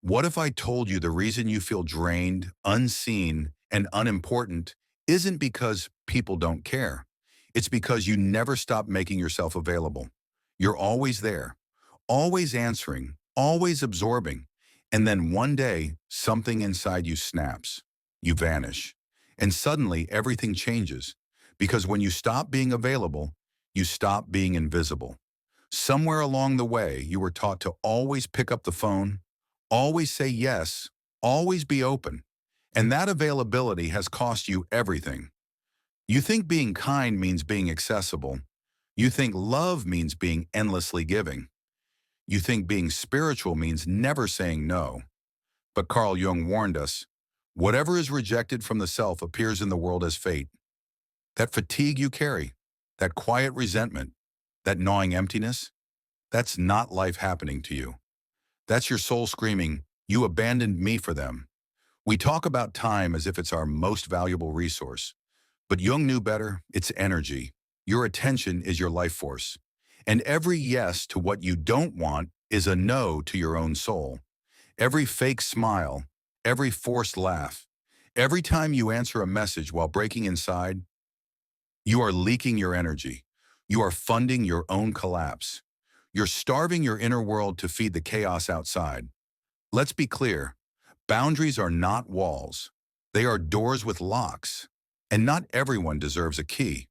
What if I told you the reason you feel drained, unseen, and unimportant isn't because people don't care? It's because you never stop making yourself available. You're always there, always answering, always absorbing. And then one day, something inside you snaps. You vanish. And suddenly, everything changes. Because when you stop being available, you stop being invisible. Somewhere along the way, you were taught to always pick up the phone, always say yes, always be open. And that availability has cost you everything. You think being kind means being accessible. You think love means being endlessly giving. You think being spiritual means never saying no. But Carl Jung warned us, whatever is rejected from the self appears in the world as fate. That fatigue you carry, that quiet resentment, that gnawing emptiness, that's not life happening to you. That's your soul screaming, you abandoned me for them. We talk about time as if it's our most valuable resource. But Jung knew better, it's energy. Your attention is your life force. And every yes to what you don't want is a no to your own soul. Every fake smile, every forced laugh, every time you answer a message while breaking inside, you are leaking your energy. You are funding your own collapse. You're starving your inner world to feed the chaos outside. Let's be clear. Boundaries are not walls. They are doors with locks. And not everyone deserves a key.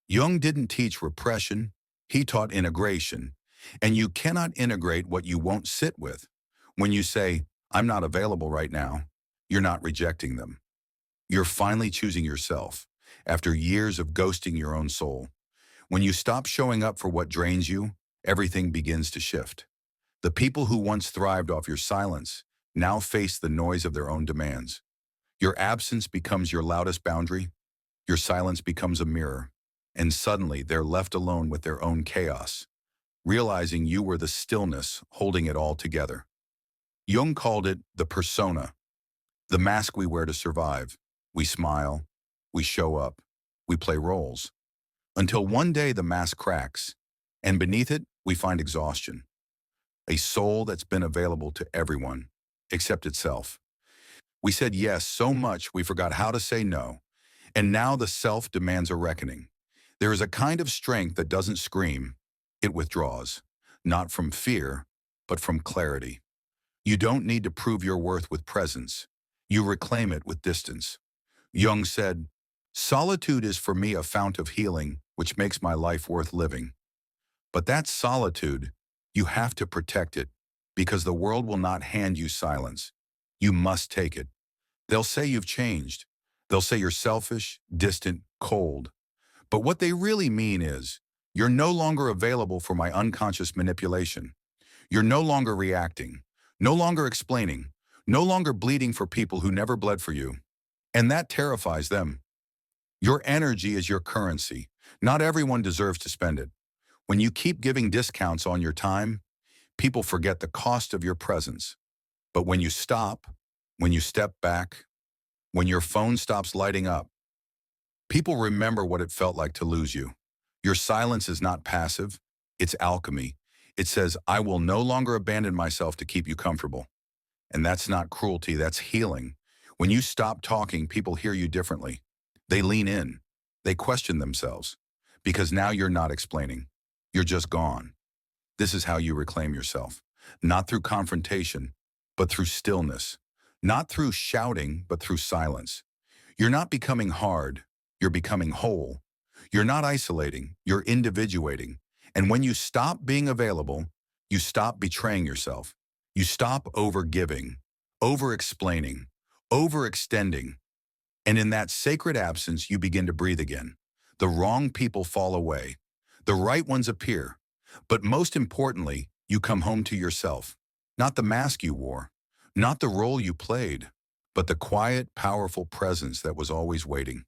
Jung didn't teach repression. He taught integration. And you cannot integrate what you won't sit with. When you say, I'm not available right now, you're not rejecting them. You're finally choosing yourself after years of ghosting your own soul. When you stop showing up for what drains you, everything begins to shift. The people who once thrived off your silence now face the noise of their own demands. Your absence becomes your loudest boundary. Your silence becomes a mirror. And suddenly they're left alone with their own chaos, realizing you were the stillness holding it all together. Jung called it the persona, the mask we wear to survive. We smile, we show up, we play roles. Until one day the mask cracks, and beneath it we find exhaustion. A soul that's been available to everyone, except itself. We said yes so much we forgot how to say no, and now the self demands a reckoning. There is a kind of strength that doesn't scream, it withdraws, not from fear, but from clarity. You don't need to prove your worth with presence. You reclaim it with distance. Jung said, solitude is for me a fount of healing, which makes my life worth living. But that solitude, you have to protect it, because the world will not hand you silence. You must take it. They'll say you've changed. They'll say you're selfish, distant, cold. But what they really mean is, you're no longer available for my unconscious manipulation. You're no longer reacting, no longer explaining, no longer bleeding for people who never bled for you. And that terrifies them. Your energy is your currency. Not everyone deserves to spend it. When you keep giving discounts on your time, people forget the cost of your presence. But when you stop, when you step back, when your phone stops lighting up, people remember what it felt like to lose you. Your silence is not passive, it's alchemy. It says, I will no longer abandon myself to keep you comfortable. And that's not cruelty, that's healing. When you stop talking, people hear you differently. They lean in, they question themselves, because now you're not explaining. You're just gone. This is how you reclaim yourself. Not through confrontation, but through stillness. Not through shouting, but through silence. You're not becoming hard, you're becoming whole. You're not isolating, you're individuating. And when you stop being available, you stop betraying yourself. You stop over-giving, over-explaining, overextending. And in that sacred absence, you begin to breathe again. The wrong people fall away. The right ones appear. But most importantly, you come home to yourself. Not the mask you wore, not the role you played, but the quiet, powerful presence that was always waiting.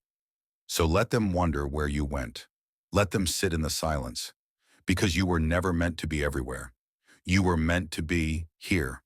So let them wonder where you went. Let them sit in the silence. Because you were never meant to be everywhere. You were meant to be here.